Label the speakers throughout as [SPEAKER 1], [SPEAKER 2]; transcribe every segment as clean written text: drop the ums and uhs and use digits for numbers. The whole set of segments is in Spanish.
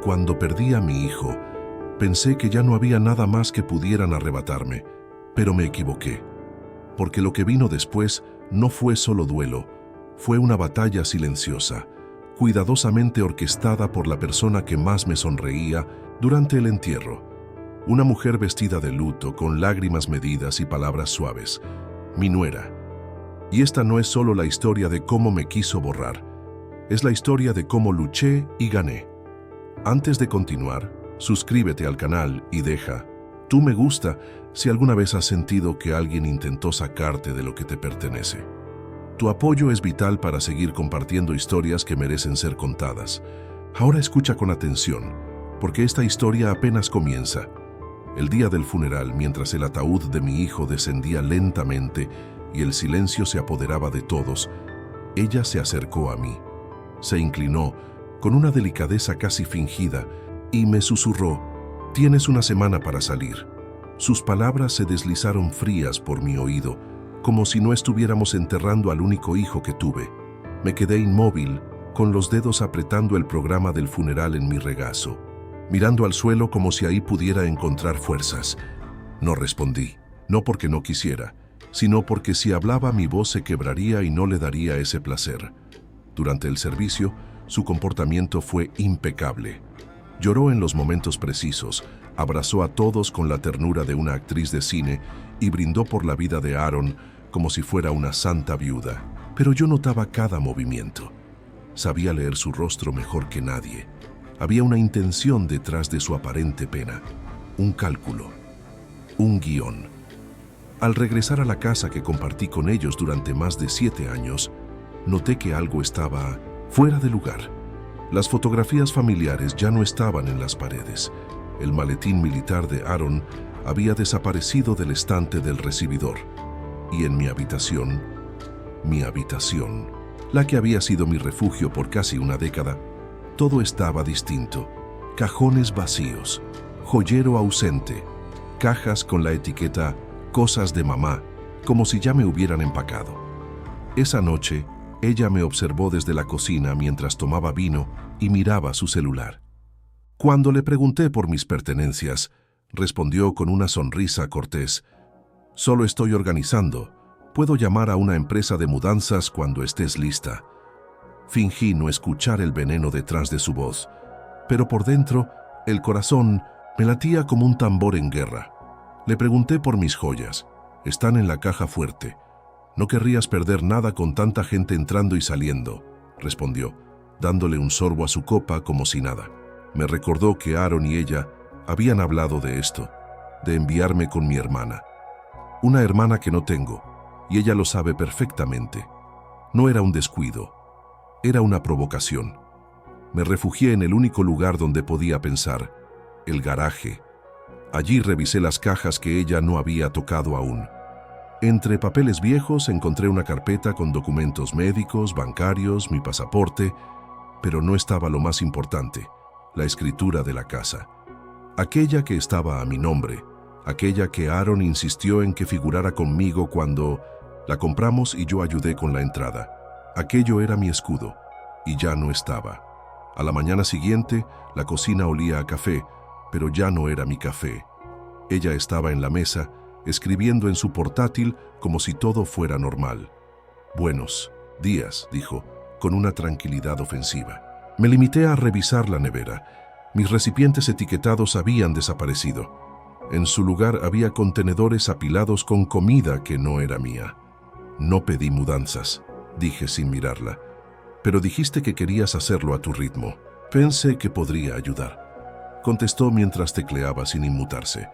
[SPEAKER 1] cuando perdí a mi hijo, pensé que ya no había nada más que pudieran arrebatarme, pero me equivoqué, porque lo que vino después no fue solo duelo, fue una batalla silenciosa, cuidadosamente orquestada por la persona que más me sonreía durante el entierro. Una mujer vestida de luto, con lágrimas medidas y palabras suaves, mi nuera. Y esta no es solo la historia de cómo me quiso borrar, es la historia de cómo luché y gané. Antes de continuar, suscríbete al canal y deja tu me gusta si alguna vez has sentido que alguien intentó sacarte de lo que te pertenece. Tu apoyo es vital para seguir compartiendo historias que merecen ser contadas. Ahora escucha con atención, porque esta historia apenas comienza. El día del funeral, mientras el ataúd de mi hijo descendía lentamente y el silencio se apoderaba de todos, ella se acercó a mí. Se inclinó con una delicadeza casi fingida y me susurró: «Tienes una semana para salir». Sus palabras se deslizaron frías por mi oído, como si no estuviéramos enterrando al único hijo que tuve. Me quedé inmóvil, con los dedos apretando el programa del funeral en mi regazo, mirando al suelo como si ahí pudiera encontrar fuerzas. No respondí, no porque no quisiera, sino porque si hablaba mi voz se quebraría y no le daría ese placer. Durante el servicio, su comportamiento fue impecable. Lloró en los momentos precisos, abrazó a todos con la ternura de una actriz de cine y brindó por la vida de Aaron como si fuera una santa viuda. Pero yo notaba cada movimiento. Sabía leer su rostro mejor que nadie. Había una intención detrás de su aparente pena, un cálculo, un guión. Al regresar a la casa que compartí con ellos durante más de 7 años, noté que algo estaba fuera de lugar. Las fotografías familiares ya no estaban en las paredes. El maletín militar de Aaron había desaparecido del estante del recibidor. Y en mi habitación, la que había sido mi refugio por casi una década, todo estaba distinto. Cajones vacíos, joyero ausente, cajas con la etiqueta «Cosas de mamá», como si ya me hubieran empacado. Esa noche, ella me observó desde la cocina mientras tomaba vino y miraba su celular. Cuando le pregunté por mis pertenencias, respondió con una sonrisa cortés: «Solo estoy organizando. Puedo llamar a una empresa de mudanzas cuando estés lista». Fingí no escuchar el veneno detrás de su voz, pero por dentro, el corazón me latía como un tambor en guerra. Le pregunté por mis joyas. «Están en la caja fuerte. No querrías perder nada con tanta gente entrando y saliendo», respondió, dándole un sorbo a su copa como si nada. Me recordó que Aaron y ella habían hablado de esto, de enviarme con mi hermana. Una hermana que no tengo, y ella lo sabe perfectamente. No era un descuido, era una provocación. Me refugié en el único lugar donde podía pensar, el garaje. Allí revisé las cajas que ella no había tocado aún. Entre papeles viejos encontré una carpeta con documentos médicos, bancarios, mi pasaporte, pero no estaba lo más importante, la escritura de la casa. Aquella que estaba a mi nombre, aquella que Aaron insistió en que figurara conmigo cuando la compramos y yo ayudé con la entrada. Aquello era mi escudo, y ya no estaba. A la mañana siguiente, la cocina olía a café, pero ya no era mi café. Ella estaba en la mesa, escribiendo en su portátil como si todo fuera normal. «Buenos días», dijo, con una tranquilidad ofensiva. Me limité a revisar la nevera. Mis recipientes etiquetados habían desaparecido. En su lugar había contenedores apilados con comida que no era mía. «No pedí mudanzas», dije sin mirarla. «Pero dijiste que querías hacerlo a tu ritmo. Pensé que podría ayudar», contestó mientras tecleaba sin inmutarse.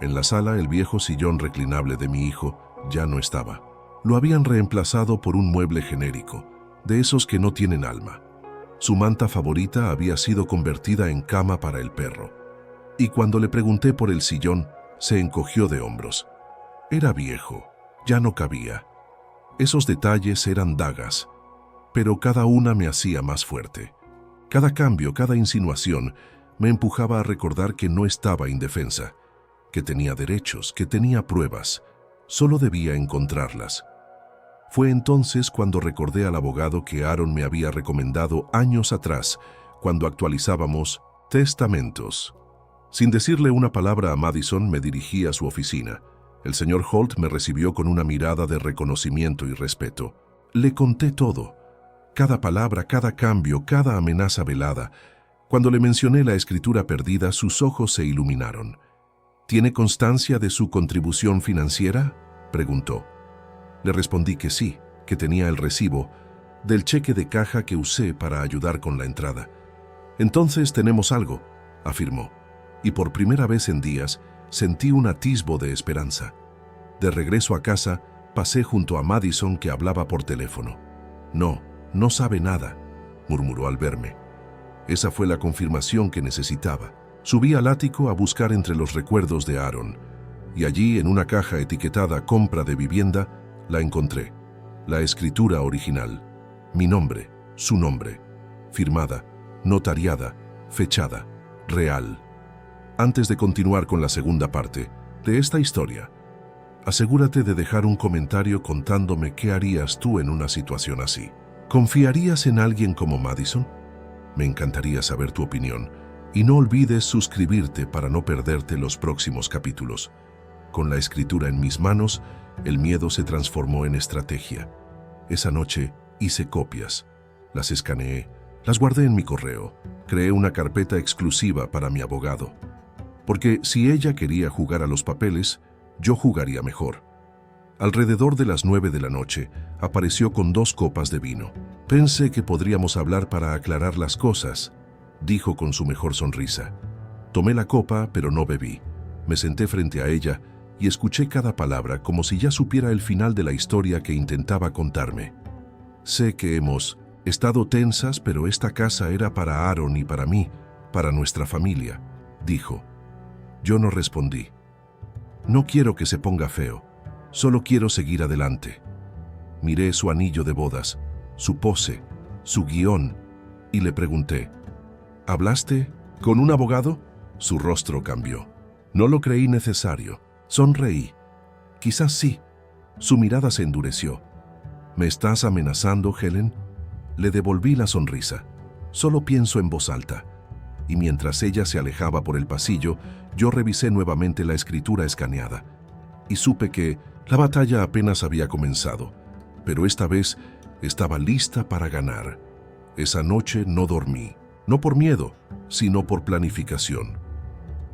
[SPEAKER 1] En la sala, el viejo sillón reclinable de mi hijo ya no estaba. Lo habían reemplazado por un mueble genérico, de esos que no tienen alma. Su manta favorita había sido convertida en cama para el perro. Y cuando le pregunté por el sillón, se encogió de hombros. Era viejo, ya no cabía. Esos detalles eran dagas, pero cada una me hacía más fuerte. Cada cambio, cada insinuación, me empujaba a recordar que no estaba indefensa, que tenía derechos, que tenía pruebas. Solo debía encontrarlas. Fue entonces cuando recordé al abogado que Aaron me había recomendado años atrás, cuando actualizábamos Testamentos. Sin decirle una palabra a Madison, me dirigí a su oficina. El señor Holt me recibió con una mirada de reconocimiento y respeto. Le conté todo. Cada palabra, cada cambio, cada amenaza velada. Cuando le mencioné la escritura perdida, sus ojos se iluminaron. ¿Tiene constancia de su contribución financiera?, preguntó. Le respondí que sí, que tenía el recibo del cheque de caja que usé para ayudar con la entrada. Entonces tenemos algo, afirmó, y por primera vez en días sentí un atisbo de esperanza. De regreso a casa, pasé junto a Madison, que hablaba por teléfono. No sabe nada, murmuró al verme. Esa fue la confirmación que necesitaba. Subí al ático a buscar entre los recuerdos de Aaron, y allí, en una caja etiquetada compra de vivienda, la encontré. La escritura original, mi nombre, su nombre, firmada, notariada, fechada, real. Antes de continuar con la segunda parte de esta historia, asegúrate de dejar un comentario contándome qué harías tú en una situación así. ¿Confiarías en alguien como Madison? Me encantaría saber tu opinión, y no olvides suscribirte para no perderte los próximos capítulos. Con la escritura en mis manos, el miedo se transformó en estrategia. Esa noche hice copias, las escaneé, las guardé en mi correo, creé una carpeta exclusiva para mi abogado. Porque si ella quería jugar a los papeles, yo jugaría mejor. Alrededor de las 9 de la noche, apareció con 2 copas de vino. Pensé que podríamos hablar para aclarar las cosas, dijo con su mejor sonrisa. Tomé la copa, pero no bebí. Me senté frente a ella y escuché cada palabra como si ya supiera el final de la historia que intentaba contarme. Sé que hemos estado tensas, pero esta casa era para Aaron y para mí, para nuestra familia, dijo. Yo no respondí. No quiero que se ponga feo, solo quiero seguir adelante. Miré su anillo de bodas, su pose, su guión, y le pregunté, ¿hablaste con un abogado? Su rostro cambió. No lo creí necesario. Sonreí. Quizás sí. Su mirada se endureció. ¿Me estás amenazando, Helen? Le devolví la sonrisa. Solo pienso en voz alta. Y mientras ella se alejaba por el pasillo, yo revisé nuevamente la escritura escaneada. Y supe que la batalla apenas había comenzado, pero esta vez estaba lista para ganar. Esa noche no dormí, no por miedo, sino por planificación.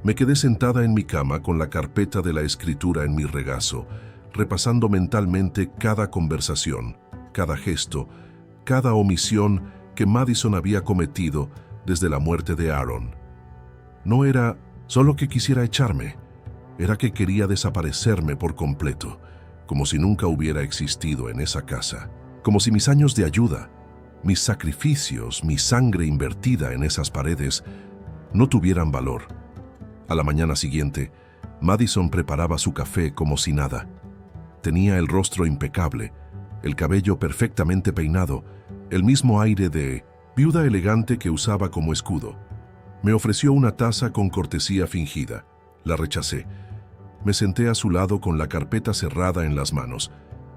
[SPEAKER 1] Me quedé sentada en mi cama con la carpeta de la escritura en mi regazo, repasando mentalmente cada conversación, cada gesto, cada omisión que Madison había cometido desde la muerte de Aaron. No era solo que quisiera echarme, era que quería desaparecerme por completo, como si nunca hubiera existido en esa casa, como si mis años de ayuda, mis sacrificios, mi sangre invertida en esas paredes no tuvieran valor. A la mañana siguiente, Madison preparaba su café como si nada. Tenía el rostro impecable, el cabello perfectamente peinado, el mismo aire de viuda elegante que usaba como escudo. Me ofreció una taza con cortesía fingida. La rechacé. Me senté a su lado con la carpeta cerrada en las manos.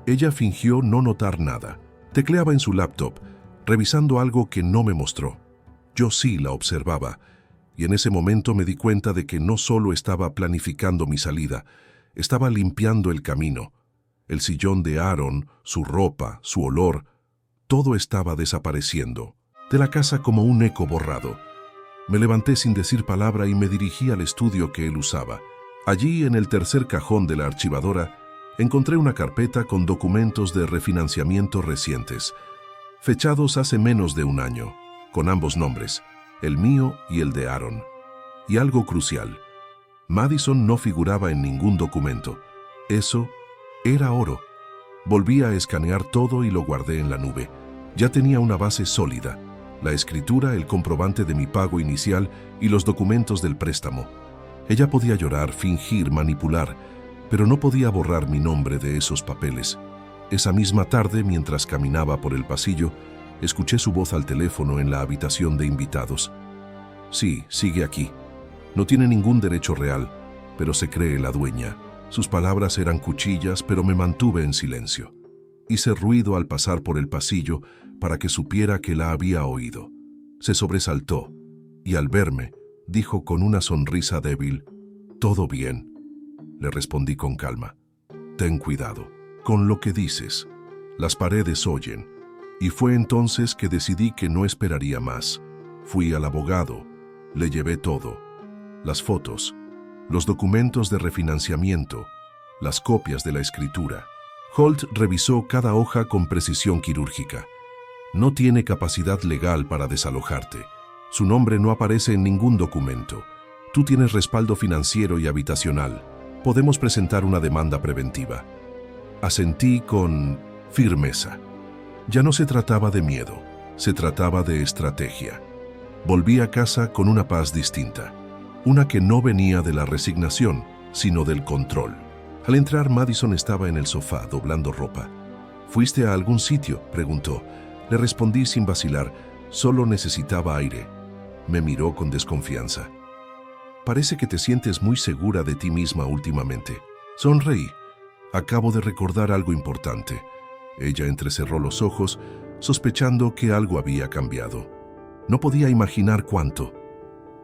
[SPEAKER 1] Ella fingió no notar nada. Tecleaba en su laptop, revisando algo que no me mostró. Yo sí la observaba, y en ese momento me di cuenta de que no solo estaba planificando mi salida, estaba limpiando el camino. El sillón de Aaron, su ropa, su olor, todo estaba desapareciendo de la casa como un eco borrado. Me levanté sin decir palabra y me dirigí al estudio que él usaba. Allí, en el tercer cajón de la archivadora, encontré una carpeta con documentos de refinanciamiento recientes, fechados hace menos de un año, con ambos nombres, el mío y el de Aaron. Y algo crucial, Madison no figuraba en ningún documento. Eso era oro. Volví a escanear todo y lo guardé en la nube. Ya tenía una base sólida, la escritura, el comprobante de mi pago inicial y los documentos del préstamo. Ella podía llorar, fingir, manipular, pero no podía borrar mi nombre de esos papeles. Esa misma tarde, mientras caminaba por el pasillo, escuché su voz al teléfono en la habitación de invitados. Sí, sigue aquí. No tiene ningún derecho real, pero se cree la dueña. Sus palabras eran cuchillas, pero me mantuve en silencio. Hice ruido al pasar por el pasillo para que supiera que la había oído. Se sobresaltó y al verme, dijo con una sonrisa débil. «Todo bien», le respondí con calma. «Ten cuidado con lo que dices. Las paredes oyen». Y fue entonces que decidí que no esperaría más. Fui al abogado, le llevé todo: las fotos, los documentos de refinanciamiento, las copias de la escritura. Holt revisó cada hoja con precisión quirúrgica. «No tiene capacidad legal para desalojarte. Su nombre no aparece en ningún documento. Tú tienes respaldo financiero y habitacional. Podemos presentar una demanda preventiva». Asentí con firmeza. Ya no se trataba de miedo, se trataba de estrategia. Volví a casa con una paz distinta, una que no venía de la resignación, sino del control. Al entrar, Madison estaba en el sofá, doblando ropa. «¿Fuiste a algún sitio?», preguntó. Le respondí sin vacilar: «Solo necesitaba aire». Me miró con desconfianza. «Parece que te sientes muy segura de ti misma últimamente». Sonreí. «Acabo de recordar algo importante». Ella entrecerró los ojos, sospechando que algo había cambiado. No podía imaginar cuánto.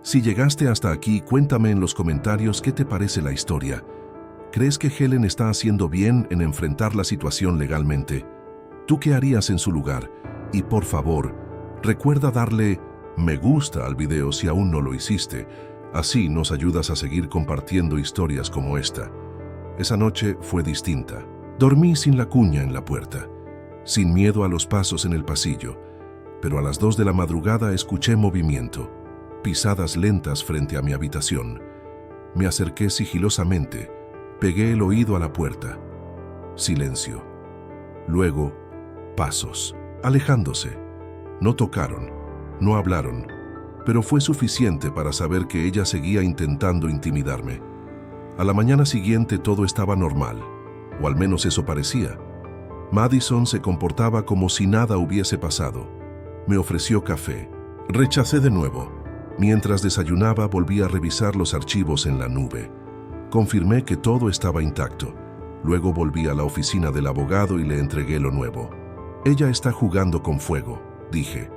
[SPEAKER 1] «Si llegaste hasta aquí, cuéntame en los comentarios qué te parece la historia. ¿Crees que Helen está haciendo bien en enfrentar la situación legalmente? ¿Tú qué harías en su lugar? Y por favor, recuerda darle me gusta al video si aún no lo hiciste. Así nos ayudas a seguir compartiendo historias como esta». Esa noche fue distinta. Dormí sin la cuña en la puerta, sin miedo a los pasos en el pasillo, pero a las 2 de la madrugada escuché movimiento, pisadas lentas frente a mi habitación. Me acerqué sigilosamente, pegué el oído a la puerta. Silencio. Luego, pasos, alejándose. No tocaron, no hablaron, pero fue suficiente para saber que ella seguía intentando intimidarme. A la mañana siguiente todo estaba normal, o al menos eso parecía. Madison se comportaba como si nada hubiese pasado. Me ofreció café. Rechacé de nuevo. Mientras desayunaba, volví a revisar los archivos en la nube. Confirmé que todo estaba intacto. Luego volví a la oficina del abogado y le entregué lo nuevo. «Ella está jugando con fuego», dije.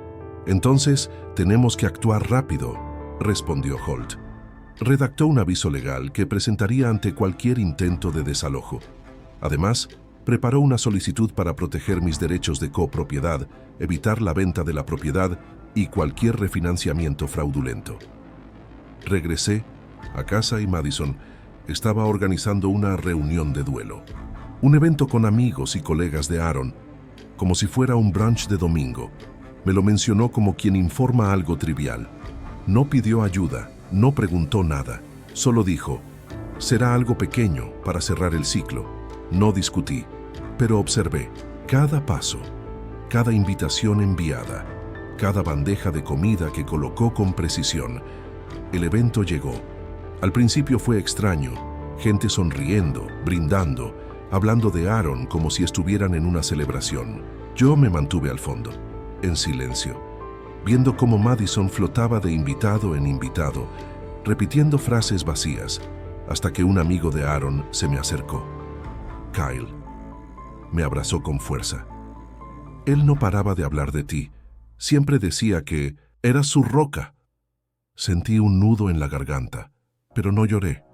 [SPEAKER 1] «Entonces, tenemos que actuar rápido», respondió Holt. Redactó un aviso legal que presentaría ante cualquier intento de desalojo. Además, preparó una solicitud para proteger mis derechos de copropiedad, evitar la venta de la propiedad y cualquier refinanciamiento fraudulento. Regresé a casa y Madison estaba organizando una reunión de duelo. Un evento con amigos y colegas de Aaron, como si fuera un brunch de domingo. Me lo mencionó como quien informa algo trivial. No pidió ayuda, no preguntó nada, solo dijo: «Será algo pequeño para cerrar el ciclo». No discutí, pero observé cada paso, cada invitación enviada, cada bandeja de comida que colocó con precisión. El evento llegó. Al principio fue extraño, gente sonriendo, brindando, hablando de Aaron como si estuvieran en una celebración. Yo me mantuve al fondo, en silencio, viendo cómo Madison flotaba de invitado en invitado, repitiendo frases vacías, hasta que un amigo de Aaron se me acercó. «Kyle», me abrazó con fuerza. «Él no paraba de hablar de ti. Siempre decía que eras su roca». Sentí un nudo en la garganta, pero no lloré.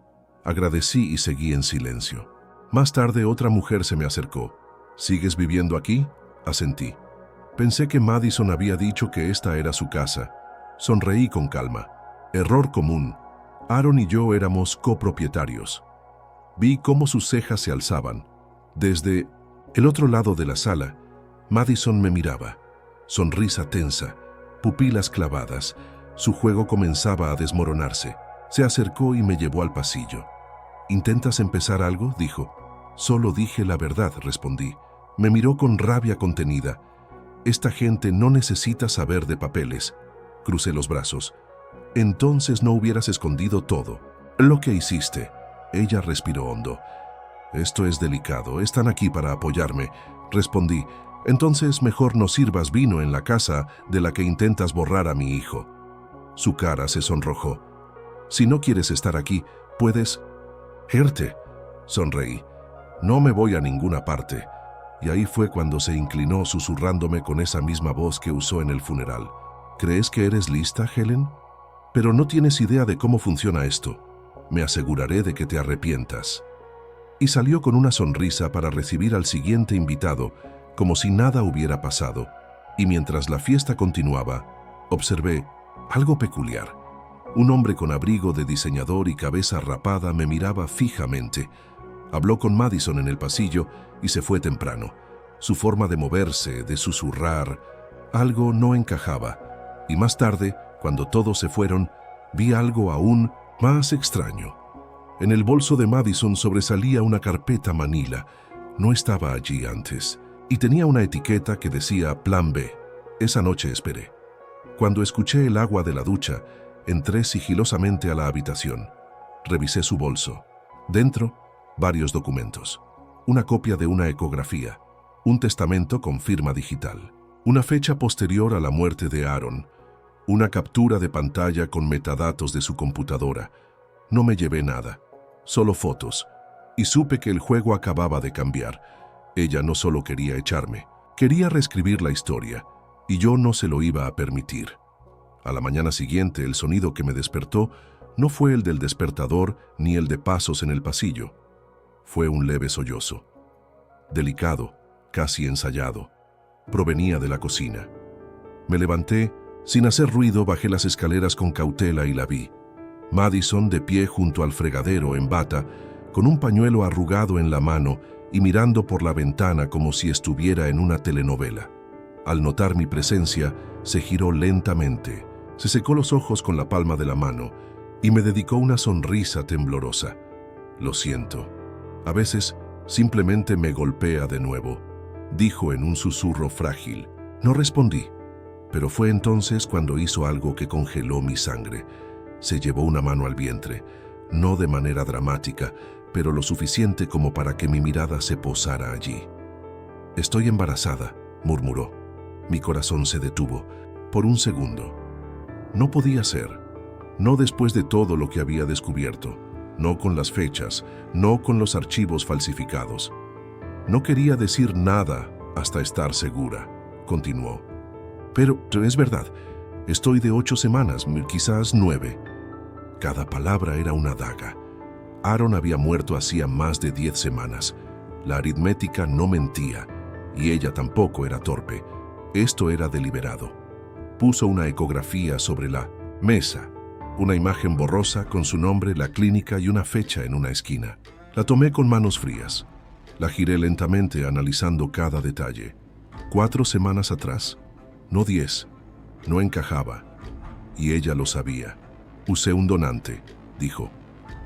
[SPEAKER 1] Agradecí y seguí en silencio. Más tarde otra mujer se me acercó. «¿Sigues viviendo aquí?», asentí. Pensé que Madison había dicho que esta era su casa. Sonreí con calma. Error común. Aaron y yo éramos copropietarios. Vi cómo sus cejas se alzaban. Desde el otro lado de la sala, Madison me miraba. Sonrisa tensa, pupilas clavadas. Su juego comenzaba a desmoronarse. Se acercó y me llevó al pasillo. «¿Intentas empezar algo?», dijo. «Solo dije la verdad», respondí. Me miró con rabia contenida. «Esta gente no necesita saber de papeles». Crucé los brazos. «Entonces no hubieras escondido todo lo que hiciste». Ella respiró hondo. «Esto es delicado, están aquí para apoyarme», respondí. «Entonces mejor no sirvas vino en la casa de la que intentas borrar a mi hijo». Su cara se sonrojó. «Si no quieres estar aquí, puedes irte», sonreí. «No me voy a ninguna parte». Y ahí fue cuando se inclinó susurrándome con esa misma voz que usó en el funeral. «¿Crees que eres lista, Helen?». Pero no tienes idea de cómo funciona esto. Me aseguraré de que te arrepientas. Y salió con una sonrisa para recibir al siguiente invitado, como si nada hubiera pasado. Y mientras la fiesta continuaba, observé algo peculiar. Un hombre con abrigo de diseñador y cabeza rapada me miraba fijamente. Habló con Madison en el pasillo y se fue temprano. Su forma de moverse, de susurrar, algo no encajaba. Y más tarde, cuando todos se fueron, vi algo aún más extraño. En el bolso de Madison sobresalía una carpeta manila. No estaba allí antes. Y tenía una etiqueta que decía Plan B. Esa noche esperé. Cuando escuché el agua de la ducha, entré sigilosamente a la habitación. Revisé su bolso. Dentro, varios documentos. Una copia de una ecografía. Un testamento con firma digital. Una fecha posterior a la muerte de Aaron. Una captura de pantalla con metadatos de su computadora. No me llevé nada, solo fotos. Y supe que el juego acababa de cambiar. Ella no solo quería echarme, quería reescribir la historia. Y yo no se lo iba a permitir. A la mañana siguiente, el sonido que me despertó no fue el del despertador ni el de pasos en el pasillo. Fue un leve sollozo. Delicado, casi ensayado. Provenía de la cocina. Me levanté, sin hacer ruido bajé las escaleras con cautela y la vi. Madison de pie junto al fregadero en bata, con un pañuelo arrugado en la mano y mirando por la ventana como si estuviera en una telenovela. Al notar mi presencia, se giró lentamente, se secó los ojos con la palma de la mano y me dedicó una sonrisa temblorosa. Lo siento. A veces simplemente me golpea de nuevo, dijo en un susurro frágil. No respondí, pero fue entonces cuando hizo algo que congeló mi sangre. Se llevó una mano al vientre, no de manera dramática, pero lo suficiente como para que mi mirada se posara allí. Estoy embarazada, murmuró. Mi corazón se detuvo, por un segundo. No podía ser, no después de todo lo que había descubierto, no con las fechas, no con los archivos falsificados. No quería decir nada hasta estar segura, continuó. Pero es verdad, estoy de 8 semanas, quizás 9. Cada palabra era una daga. Aaron había muerto hacía más de 10 semanas. La aritmética no mentía, y ella tampoco era torpe. Esto era deliberado. Puso una ecografía sobre la mesa, una imagen borrosa con su nombre, la clínica y una fecha en una esquina. La tomé con manos frías. La giré lentamente analizando cada detalle. 4 semanas atrás, no 10, no encajaba. Y ella lo sabía. Usé un donante, dijo.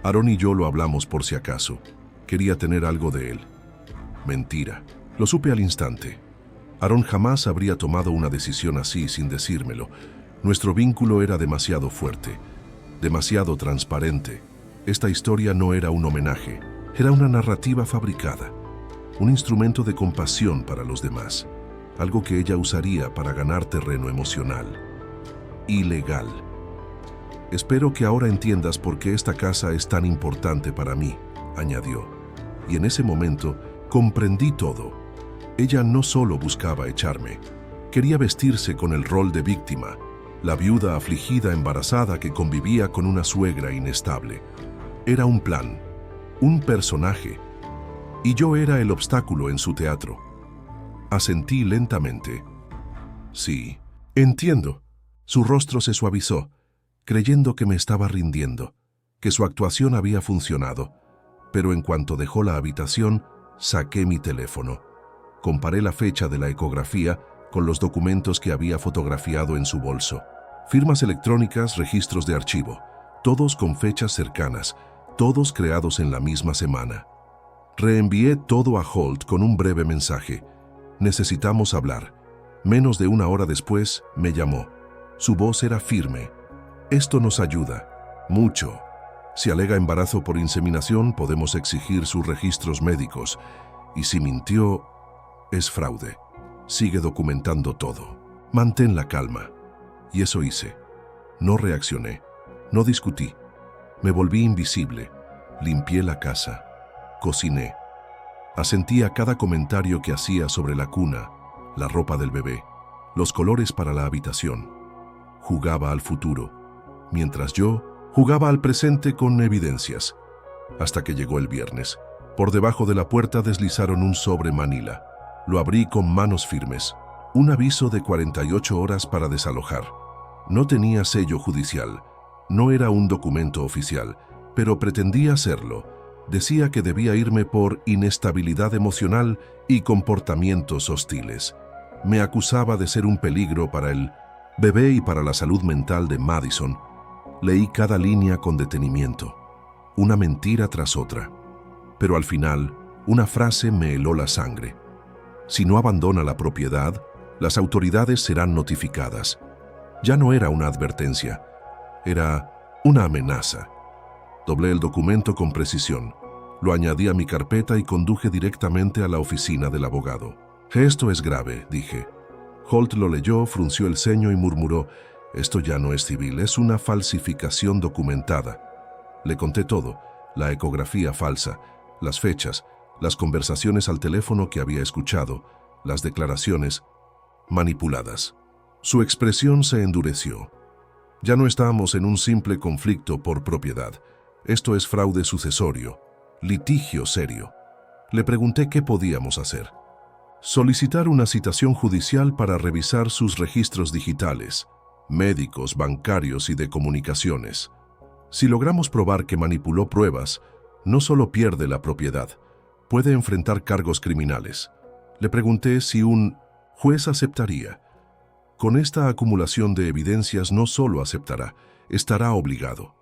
[SPEAKER 1] Aaron y yo lo hablamos por si acaso. Quería tener algo de él. Mentira. Lo supe al instante. Aaron jamás habría tomado una decisión así sin decírmelo. Nuestro vínculo era demasiado fuerte, demasiado transparente. Esta historia no era un homenaje, era una narrativa fabricada, un instrumento de compasión para los demás, algo que ella usaría para ganar terreno emocional. Ilegal. Espero que ahora entiendas por qué esta casa es tan importante para mí, añadió. Y en ese momento comprendí todo. Ella no solo buscaba echarme, quería vestirse con el rol de víctima, la viuda afligida embarazada que convivía con una suegra inestable. Era un plan, un personaje, y yo era el obstáculo en su teatro. Asentí lentamente. Sí, entiendo. Su rostro se suavizó, creyendo que me estaba rindiendo, que su actuación había funcionado, pero en cuanto dejó la habitación, saqué mi teléfono. Comparé la fecha de la ecografía con los documentos que había fotografiado en su bolso. Firmas electrónicas, registros de archivo, todos con fechas cercanas, todos creados en la misma semana. Reenvié todo a Holt con un breve mensaje. Necesitamos hablar. Menos de 1 hora después, me llamó. Su voz era firme. Esto nos ayuda. Mucho. Si alega embarazo por inseminación, podemos exigir sus registros médicos. Y si mintió, es fraude. Sigue documentando todo. Mantén la calma. Y eso hice. No reaccioné. No discutí. Me volví invisible. Limpié la casa. Cociné. Asentí a cada comentario que hacía sobre la cuna, la ropa del bebé, los colores para la habitación. Jugaba al futuro. mientras yo jugaba al presente con evidencias. Hasta que llegó el viernes. Por debajo de la puerta deslizaron un sobre Manila. Lo abrí con manos firmes. Un aviso de 48 horas para desalojar. No tenía sello judicial. No era un documento oficial, pero pretendía serlo. Decía que debía irme por inestabilidad emocional y comportamientos hostiles. Me acusaba de ser un peligro para el bebé y para la salud mental de Madison. Leí cada línea con detenimiento. Una mentira tras otra. Pero al final, una frase me heló la sangre. Si no abandona la propiedad, las autoridades serán notificadas. Ya no era una advertencia, era una amenaza. Doblé el documento con precisión. Lo añadí a mi carpeta y conduje directamente a la oficina del abogado. «Esto es grave», dije. Holt lo leyó, frunció el ceño y murmuró: «Esto ya no es civil, es una falsificación documentada». Le conté todo: la ecografía falsa, las fechas, las conversaciones al teléfono que había escuchado, las declaraciones manipuladas. Su expresión se endureció. Ya no estábamos en un simple conflicto por propiedad. Esto es fraude sucesorio, litigio serio. Le pregunté qué podíamos hacer. Solicitar una citación judicial para revisar sus registros digitales, médicos, bancarios y de comunicaciones. Si logramos probar que manipuló pruebas, no solo pierde la propiedad, puede enfrentar cargos criminales. Le pregunté si un juez aceptaría. Con esta acumulación de evidencias no solo aceptará, estará obligado.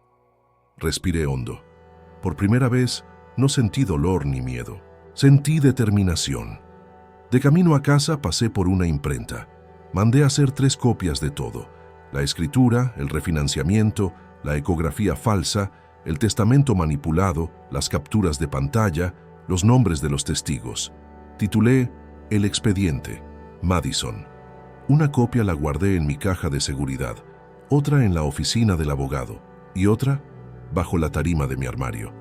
[SPEAKER 1] Respiré hondo. Por primera vez no sentí dolor ni miedo. Sentí determinación. De camino a casa pasé por una imprenta. Mandé hacer 3 copias de todo: la escritura, el refinanciamiento, la ecografía falsa, el testamento manipulado, las capturas de pantalla, los nombres de los testigos. Titulé El expediente, Madison. Una copia la guardé en mi caja de seguridad, otra en la oficina del abogado y otra bajo la tarima de mi armario.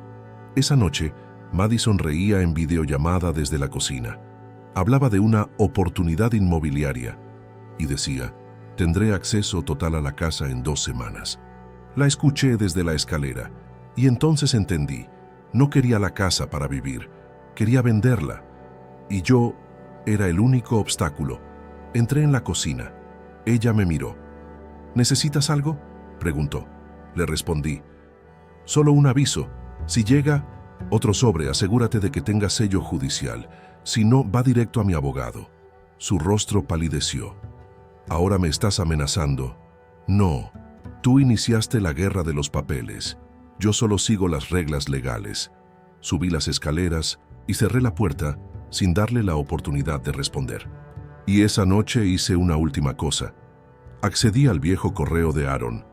[SPEAKER 1] Esa noche, Madison reía en videollamada desde la cocina. Hablaba de una oportunidad inmobiliaria y decía: «Tendré acceso total a la casa en 2 semanas». La escuché desde la escalera y entonces entendí. No quería la casa para vivir, quería venderla. Y yo era el único obstáculo. Entré en la cocina. Ella me miró. «¿Necesitas algo?», preguntó. Le respondí: «Solo un aviso. Si llega otro sobre, asegúrate de que tenga sello judicial. Si no, va directo a mi abogado». Su rostro palideció. «¿Ahora me estás amenazando?». «No. Tú iniciaste la guerra de los papeles. Yo solo sigo las reglas legales». Subí las escaleras y cerré la puerta sin darle la oportunidad de responder. Y esa noche hice una última cosa. Accedí al viejo correo de Aaron,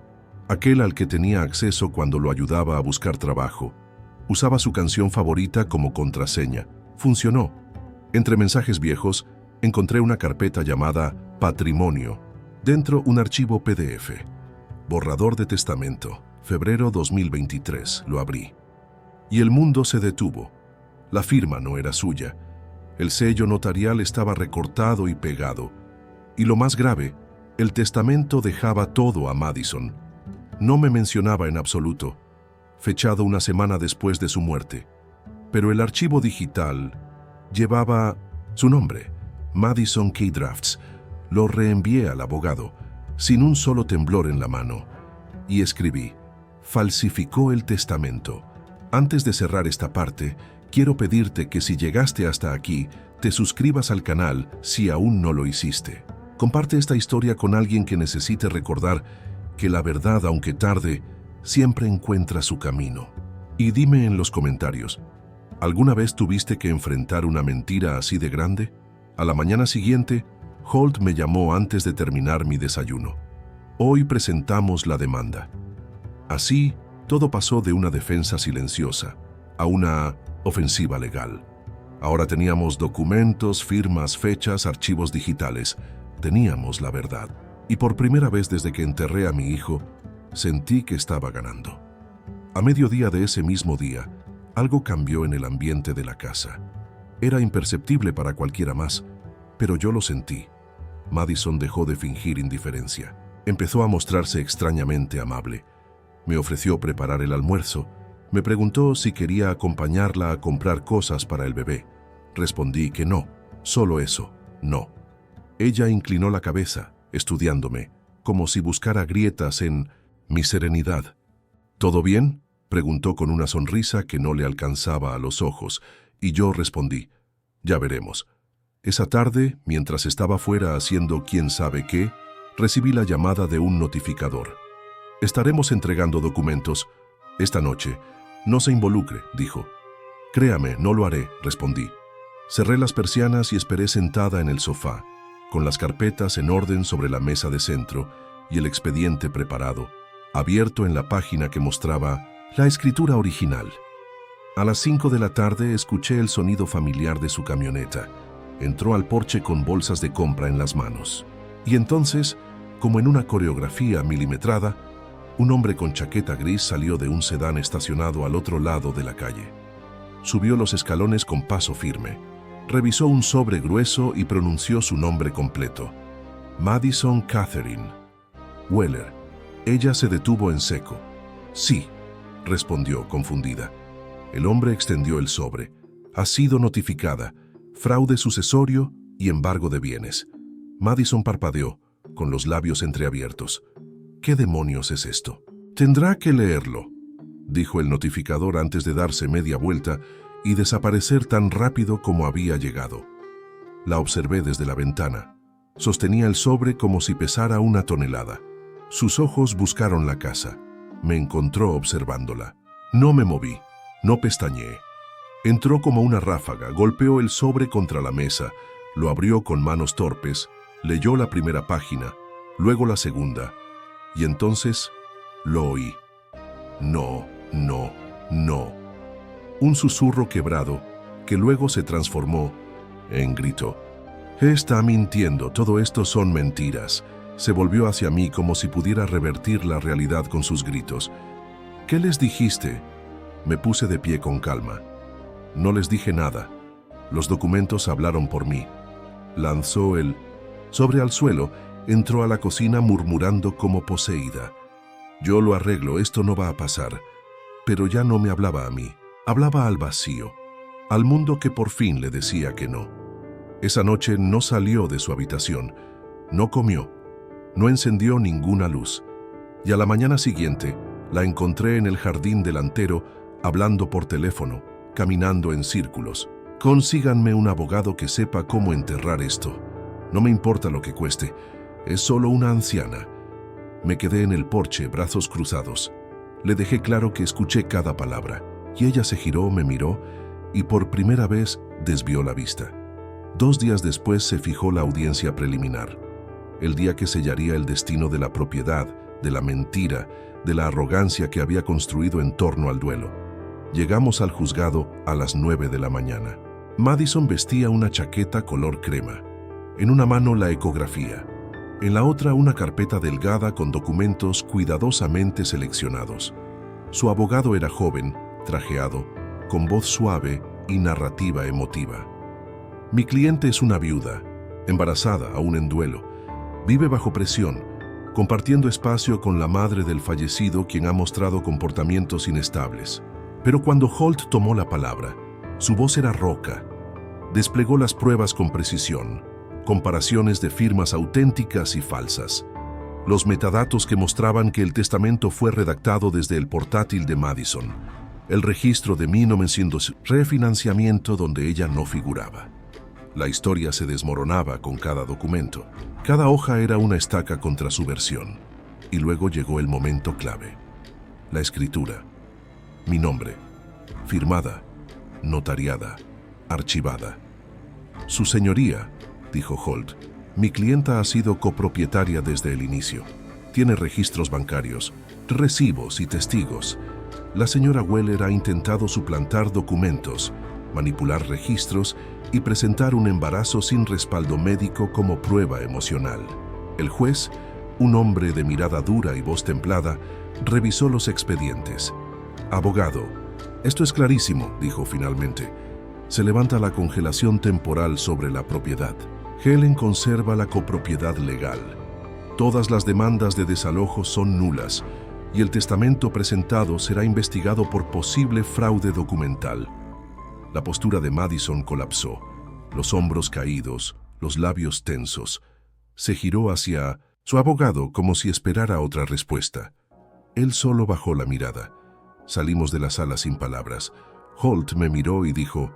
[SPEAKER 1] aquel al que tenía acceso cuando lo ayudaba a buscar trabajo. Usaba su canción favorita como contraseña. Funcionó. Entre mensajes viejos, encontré una carpeta llamada Patrimonio. Dentro, un archivo PDF. Borrador de testamento. Febrero 2023. Lo abrí. Y el mundo se detuvo. La firma no era suya. El sello notarial estaba recortado y pegado. Y lo más grave, el testamento dejaba todo a Madison. No me mencionaba en absoluto. Fechado una semana después de su muerte. Pero el archivo digital llevaba su nombre, Madison K. Drafts. Lo reenvié al abogado, sin un solo temblor en la mano. Y escribí: «Falsificó el testamento. Antes de cerrar esta parte, quiero pedirte que si llegaste hasta aquí, te suscribas al canal si aún no lo hiciste. Comparte esta historia con alguien que necesite recordar que la verdad, aunque tarde, siempre encuentra su camino». Y dime en los comentarios, ¿alguna vez tuviste que enfrentar una mentira así de grande? A la mañana siguiente, Holt me llamó antes de terminar mi desayuno. «Hoy presentamos la demanda». Así, todo pasó de una defensa silenciosa a una ofensiva legal. Ahora teníamos documentos, firmas, fechas, archivos digitales. Teníamos la verdad. Y por primera vez desde que enterré a mi hijo, sentí que estaba ganando. A mediodía de ese mismo día, algo cambió en el ambiente de la casa. Era imperceptible para cualquiera más, pero yo lo sentí. Madison dejó de fingir indiferencia. Empezó a mostrarse extrañamente amable. Me ofreció preparar el almuerzo. Me preguntó si quería acompañarla a comprar cosas para el bebé. Respondí que no, solo eso, no. Ella inclinó la cabeza, estudiándome, como si buscara grietas en mi serenidad. ¿Todo bien?, preguntó con una sonrisa que no le alcanzaba a los ojos, y yo respondí, ya veremos. Esa tarde, mientras estaba fuera haciendo quién sabe qué, recibí la llamada de un notificador. Estaremos entregando documentos esta noche. No se involucre, dijo. Créame, no lo haré, respondí. Cerré las persianas y esperé sentada en el sofá, con las carpetas en orden sobre la mesa de centro y el expediente preparado, abierto en la página que mostraba la escritura original. A las 5 de la tarde escuché el sonido familiar de su camioneta. Entró al porche con bolsas de compra en las manos. Y entonces, como en una coreografía milimetrada, un hombre con chaqueta gris salió de un sedán estacionado al otro lado de la calle. Subió los escalones con paso firme. Revisó un sobre grueso y pronunció su nombre completo. Madison Catherine Weller. Ella se detuvo en seco. Sí, respondió confundida. El hombre extendió el sobre. Ha sido notificada. Fraude sucesorio y embargo de bienes. Madison parpadeó, con los labios entreabiertos. ¿Qué demonios es esto? Tendrá que leerlo, dijo el notificador antes de darse media vuelta y desaparecer tan rápido como había llegado. La observé desde la ventana. Sostenía el sobre como si pesara 1 tonelada. Sus ojos buscaron la casa. Me encontró observándola. No me moví, no pestañeé. Entró como una ráfaga, golpeó el sobre contra la mesa, lo abrió con manos torpes, leyó la primera página, luego la segunda, y entonces lo oí. No, no, no. Un susurro quebrado que luego se transformó en grito. Está mintiendo, todo esto son mentiras. Se volvió hacia mí como si pudiera revertir la realidad con sus gritos. ¿Qué les dijiste? Me puse de pie con calma. No les dije nada. Los documentos hablaron por mí. Lanzó el sobre al suelo, entró a la cocina murmurando como poseída. Yo lo arreglo, esto no va a pasar. Pero ya no me hablaba a mí. Hablaba al vacío, al mundo que por fin le decía que no. Esa noche no salió de su habitación, no comió, no encendió ninguna luz. Y a la mañana siguiente la encontré en el jardín delantero hablando por teléfono, caminando en círculos. Consíganme un abogado que sepa cómo enterrar esto. No me importa lo que cueste, es solo una anciana. Me quedé en el porche, brazos cruzados. Le dejé claro que escuché cada palabra, y ella se giró, me miró, y por primera vez desvió la vista. 2 días después se fijó la audiencia preliminar, el día que sellaría el destino de la propiedad, de la mentira, de la arrogancia que había construido en torno al duelo. Llegamos al juzgado a las 9 de la mañana. Madison vestía una chaqueta color crema. En una mano la ecografía, en la otra una carpeta delgada con documentos cuidadosamente seleccionados. Su abogado era joven, trajeado, con voz suave y narrativa emotiva. Mi cliente es una viuda, embarazada, aún en duelo. Vive bajo presión, compartiendo espacio con la madre del fallecido, quien ha mostrado comportamientos inestables. Pero cuando Holt tomó la palabra, su voz era roca. Desplegó las pruebas con precisión, comparaciones de firmas auténticas y falsas. Los metadatos que mostraban que el testamento fue redactado desde el portátil de Madison. El registro de 1900, refinanciamiento donde ella no figuraba. La historia se desmoronaba con cada documento. Cada hoja era una estaca contra su versión. Y luego llegó el momento clave. La escritura. Mi nombre. Firmada. Notariada. Archivada. Su señoría, dijo Holt, mi clienta ha sido copropietaria desde el inicio. Tiene registros bancarios, recibos y testigos. La señora Weller ha intentado suplantar documentos, manipular registros y presentar un embarazo sin respaldo médico como prueba emocional. El juez, un hombre de mirada dura y voz templada, revisó los expedientes. Abogado, esto es clarísimo, dijo finalmente. Se levanta la congelación temporal sobre la propiedad. Helen conserva la copropiedad legal. Todas las demandas de desalojo son nulas. y el testamento presentado será investigado por posible fraude documental. La postura de Madison colapsó, los hombros caídos, los labios tensos. Se giró hacia su abogado como si esperara otra respuesta. Él solo bajó la mirada. Salimos de la sala sin palabras. Holt me miró y dijo: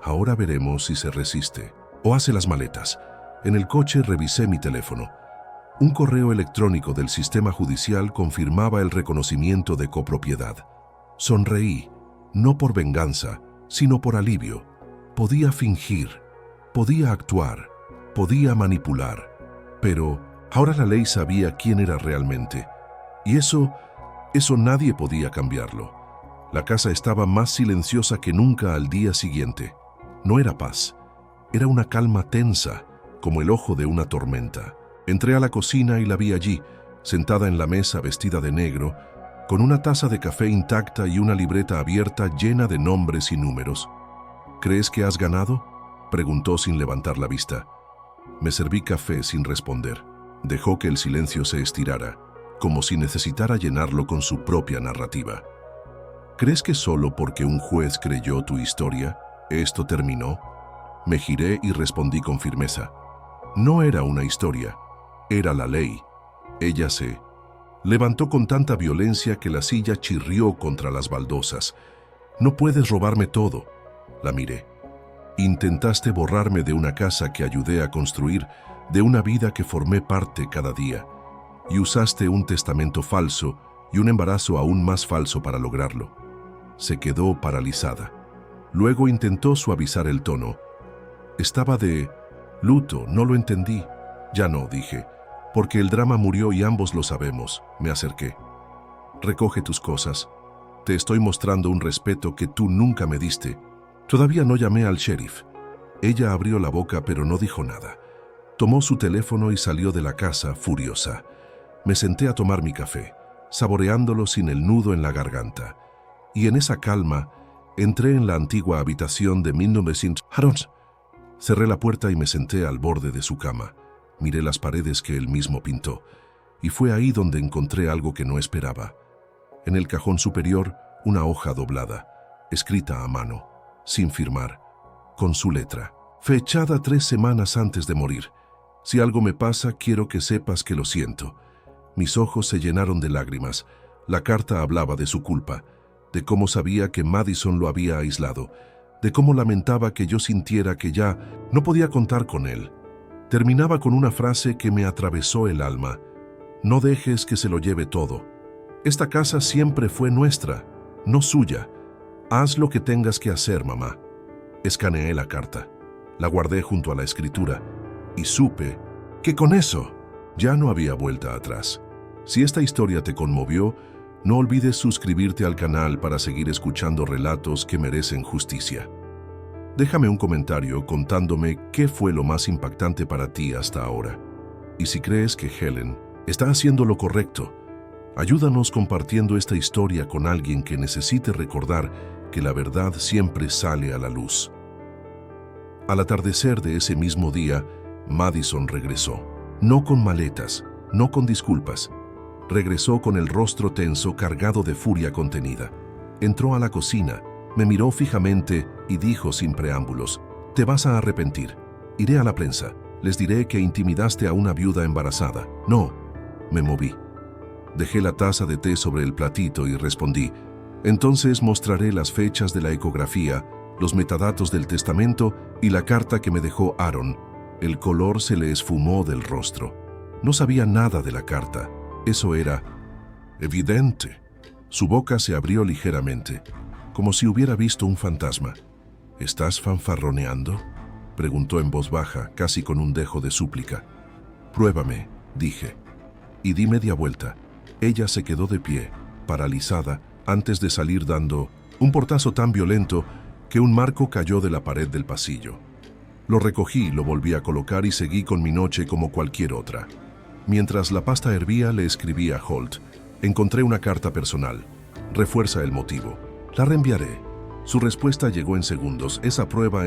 [SPEAKER 1] «Ahora veremos si se resiste o hace las maletas». En el coche revisé mi teléfono. Un correo electrónico del sistema judicial confirmaba el reconocimiento de copropiedad. Sonreí, no por venganza, sino por alivio. Podía fingir, podía actuar, podía manipular, pero ahora la ley sabía quién era realmente. Y eso nadie podía cambiarlo. La casa estaba más silenciosa que nunca al día siguiente. No era paz, era una calma tensa, como el ojo de una tormenta. Entré a la cocina y la vi allí, sentada en la mesa vestida de negro, con una taza de café intacta y una libreta abierta llena de nombres y números. «¿Crees que has ganado?», preguntó sin levantar la vista. Me serví café sin responder. Dejó que el silencio se estirara, como si necesitara llenarlo con su propia narrativa. «¿Crees que solo porque un juez creyó tu historia, esto terminó?». Me giré y respondí con firmeza. No era una historia, era la ley. Ella se levantó con tanta violencia que la silla chirrió contra las baldosas. «No puedes robarme todo», la miré. «Intentaste borrarme de una casa que ayudé a construir, de una vida que formé parte cada día, y usaste un testamento falso y un embarazo aún más falso para lograrlo». Se quedó paralizada. Luego intentó suavizar el tono. «Estaba de luto, no lo entendí». «Ya no», dije, «porque el drama murió y ambos lo sabemos». Me acerqué. «Recoge tus cosas. Te estoy mostrando un respeto que tú nunca me diste». Todavía no llamé al sheriff. Ella abrió la boca pero no dijo nada. Tomó su teléfono y salió de la casa furiosa. Me senté a tomar mi café, saboreándolo sin el nudo en la garganta. Y en esa calma, entré en la antigua habitación de 1900. Cerré la puerta y me senté al borde de su cama. Miré las paredes que él mismo pintó, y fue ahí donde encontré algo que no esperaba. En el cajón superior, una hoja doblada, escrita a mano, sin firmar, con su letra, fechada 3 semanas antes de morir. «Si algo me pasa, quiero que sepas que lo siento». Mis ojos se llenaron de lágrimas. La carta hablaba de su culpa, de cómo sabía que Madison lo había aislado, de cómo lamentaba que yo sintiera que ya no podía contar con él. Terminaba con una frase que me atravesó el alma: «No dejes que se lo lleve todo. Esta casa siempre fue nuestra, no suya. Haz lo que tengas que hacer, mamá». Escaneé la carta, la guardé junto a la escritura y supe que con eso ya no había vuelta atrás. Si esta historia te conmovió, no olvides suscribirte al canal para seguir escuchando relatos que merecen justicia. Déjame un comentario contándome qué fue lo más impactante para ti hasta ahora. Y si crees que Helen está haciendo lo correcto, ayúdanos compartiendo esta historia con alguien que necesite recordar que la verdad siempre sale a la luz. Al atardecer de ese mismo día, Madison regresó. No con maletas, no con disculpas. Regresó con el rostro tenso, cargado de furia contenida. Entró a la cocina, me miró fijamente y dijo sin preámbulos: «Te vas a arrepentir. Iré a la prensa. Les diré que intimidaste a una viuda embarazada». «No». Me moví. Dejé la taza de té sobre el platito y respondí: «Entonces mostraré las fechas de la ecografía, los metadatos del testamento y la carta que me dejó Aaron». El color se le esfumó del rostro. No sabía nada de la carta. Eso era evidente. Su boca se abrió ligeramente, como si hubiera visto un fantasma. «¿Estás fanfarroneando?», preguntó en voz baja, casi con un dejo de súplica. «Pruébame», dije. Y di media vuelta. Ella se quedó de pie, paralizada, antes de salir dando un portazo tan violento que un marco cayó de la pared del pasillo. Lo recogí, lo volví a colocar y seguí con mi noche como cualquier otra. Mientras la pasta hervía, le escribí a Holt: «Encontré una carta personal. Refuerza el motivo. La reenviaré». Su respuesta llegó en segundos: esa prueba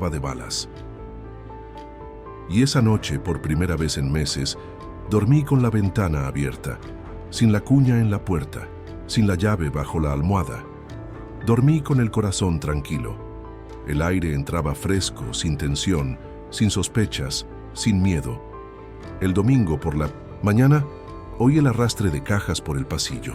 [SPEAKER 1] de balas». Y esa noche, por primera vez en meses, dormí con la ventana abierta. sin la cuña en la puerta, sin la llave bajo la almohada. Dormí con el corazón tranquilo. El aire entraba fresco, sin tensión, sin sospechas, sin miedo. El domingo por la mañana oí el arrastre de cajas por el pasillo.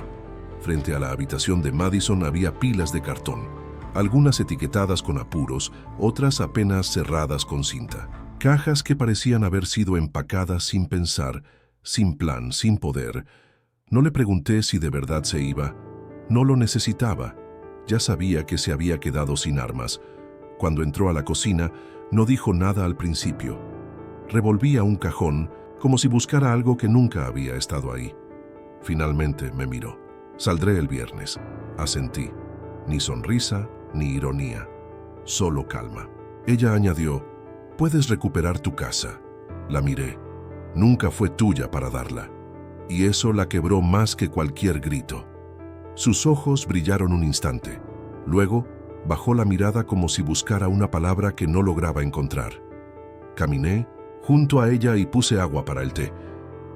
[SPEAKER 1] Frente a la habitación de Madison había pilas de cartón, algunas etiquetadas con apuros, otras apenas cerradas con cinta. Cajas que parecían haber sido empacadas sin pensar, sin plan, sin poder. No le pregunté si de verdad se iba. No lo necesitaba. Ya sabía que se había quedado sin armas. Cuando entró a la cocina, no dijo nada al principio. Revolvía un cajón como si buscara algo que nunca había estado ahí. Finalmente me miró. Saldré el viernes. Asentí. Ni sonrisa, ni ironía. Solo calma. Ella añadió, puedes recuperar tu casa. La miré. Nunca fue tuya para darla. Y eso la quebró más que cualquier grito. Sus ojos brillaron un instante. Luego, bajó la mirada como si buscara una palabra que no lograba encontrar. Caminé junto a ella y puse agua para el té.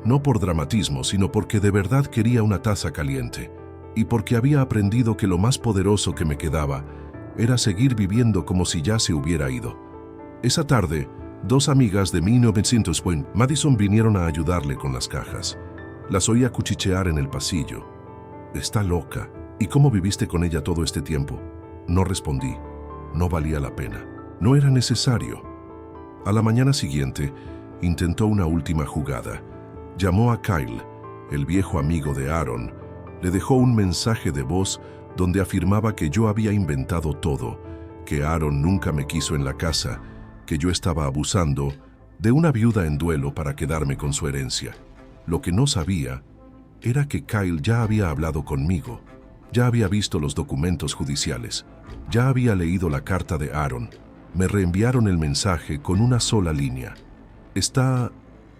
[SPEAKER 1] No por dramatismo, sino porque de verdad quería una taza caliente. Y porque había aprendido que lo más poderoso que me quedaba era seguir viviendo como si ya se hubiera ido. Esa tarde, 2 amigas de 1920 Madison vinieron a ayudarle con las cajas. Las oía cuchichear en el pasillo. Está loca. ¿Y cómo viviste con ella todo este tiempo? No respondí. No valía la pena. No era necesario. A la mañana siguiente, intentó una última jugada. Llamó a Kyle, el viejo amigo de Aaron. Le dejó un mensaje de voz donde afirmaba que yo había inventado todo, que Aaron nunca me quiso en la casa, que yo estaba abusando de una viuda en duelo para quedarme con su herencia. Lo que no sabía era que Kyle ya había hablado conmigo, ya había visto los documentos judiciales, ya había leído la carta de Aaron. Me reenviaron el mensaje con una sola línea. Está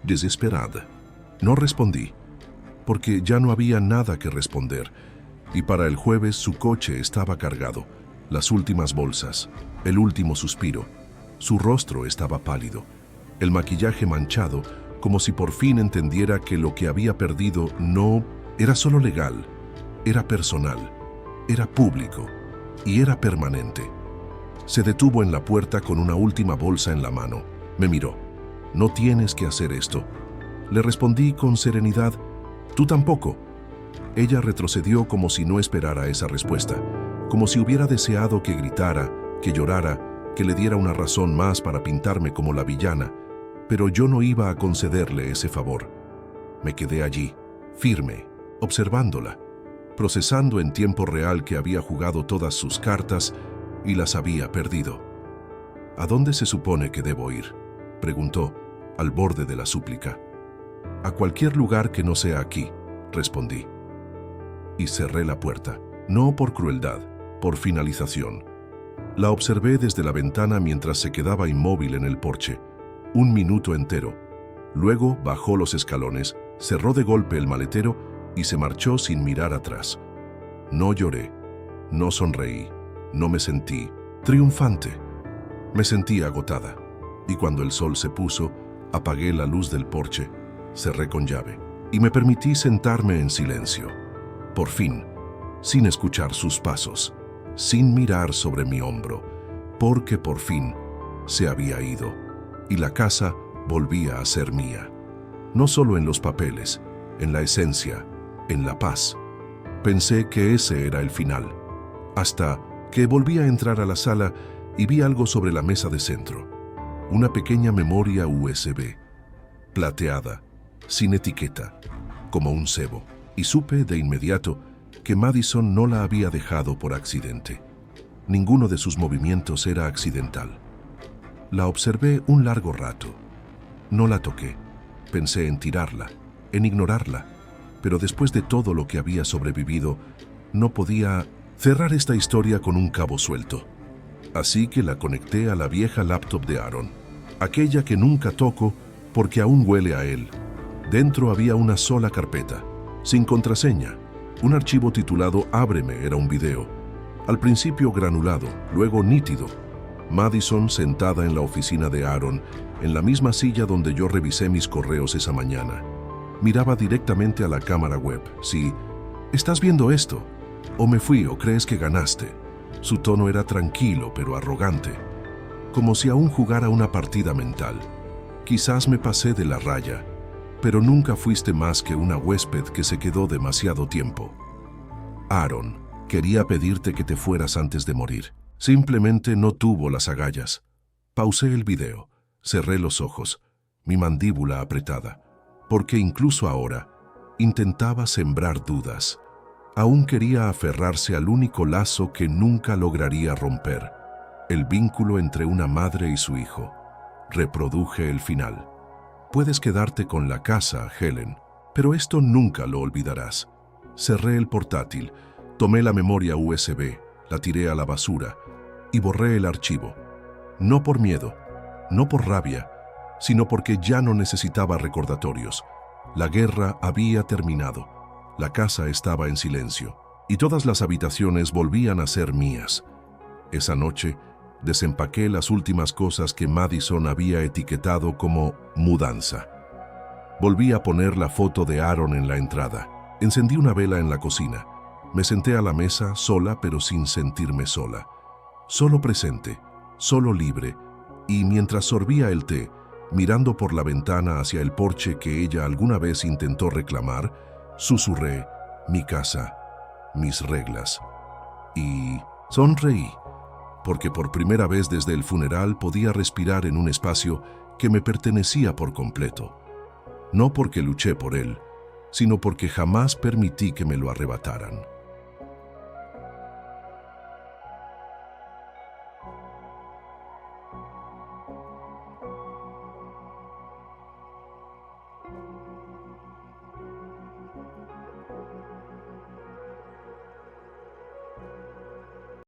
[SPEAKER 1] desesperada. No respondí, porque ya no había nada que responder, y para el jueves su coche estaba cargado, las últimas bolsas, el último suspiro. Su rostro estaba pálido, el maquillaje manchado, como si por fin entendiera que lo que había perdido no era solo legal, era personal, era público y era permanente. Se detuvo en la puerta con una última bolsa en la mano. Me miró. No tienes que hacer esto. Le respondí con serenidad. Tú tampoco. Ella retrocedió como si no esperara esa respuesta, como si hubiera deseado que gritara, que llorara, que le diera una razón más para pintarme como la villana, pero yo no iba a concederle ese favor. Me quedé allí, firme, observándola, procesando en tiempo real que había jugado todas sus cartas y las había perdido. ¿A dónde se supone que debo ir?, preguntó, al borde de la súplica. A cualquier lugar que no sea aquí, respondí. Y cerré la puerta, no por crueldad, por finalización. La observé desde la ventana mientras se quedaba inmóvil en el porche, 1 minuto entero. Luego bajó los escalones, cerró de golpe el maletero y se marchó sin mirar atrás. No lloré, no sonreí, no me sentí triunfante. Me sentí agotada, y cuando el sol se puso, apagué la luz del porche, cerré con llave y me permití sentarme en silencio. Por fin, sin escuchar sus pasos, sin mirar sobre mi hombro, porque por fin se había ido y la casa volvía a ser mía. No solo en los papeles, en la esencia, en la paz. Pensé que ese era el final, hasta que volví a entrar a la sala y vi algo sobre la mesa de centro. Una pequeña memoria USB, plateada, sin etiqueta, como un cebo, y supe de inmediato que Madison no la había dejado por accidente. Ninguno de sus movimientos era accidental. La observé un largo rato. No la toqué. Pensé en tirarla, en ignorarla, pero después de todo lo que había sobrevivido, no podía cerrar esta historia con un cabo suelto. Así que la conecté a la vieja laptop de Aaron, aquella que nunca toco porque aún huele a él. Dentro había una sola carpeta, sin contraseña. Un archivo titulado Ábreme era un video. Al principio granulado, luego nítido. Madison sentada en la oficina de Aaron, en la misma silla donde yo revisé mis correos esa mañana. Miraba directamente a la cámara web. Sí, ¿estás viendo esto? ¿O me fui o crees que ganaste? Su tono era tranquilo pero arrogante, como si aún jugara una partida mental. Quizás me pasé de la raya, pero nunca fuiste más que una huésped que se quedó demasiado tiempo. Aaron, quería pedirte que te fueras antes de morir. Simplemente no tuvo las agallas. Pausé el video, cerré los ojos, mi mandíbula apretada, porque incluso ahora intentaba sembrar dudas. Aún quería aferrarse al único lazo que nunca lograría romper, el vínculo entre una madre y su hijo. Reproduje el final. Puedes quedarte con la casa, Helen, pero esto nunca lo olvidarás. Cerré el portátil, tomé la memoria USB, la tiré a la basura y borré el archivo. No por miedo, no por rabia, sino porque ya no necesitaba recordatorios. La guerra había terminado. La casa estaba en silencio y todas las habitaciones volvían a ser mías. Esa noche, desempaqué las últimas cosas que Madison había etiquetado como mudanza. Volví a poner la foto de Aaron en la entrada. Encendí una vela en la cocina. Me senté a la mesa sola pero sin sentirme sola. Solo presente, solo libre, y mientras sorbía el té, mirando por la ventana hacia el porche que ella alguna vez intentó reclamar, susurré: mi casa, mis reglas. Y sonreí, porque por primera vez desde el funeral podía respirar en un espacio que me pertenecía por completo. No porque luché por él, sino porque jamás permití que me lo arrebataran.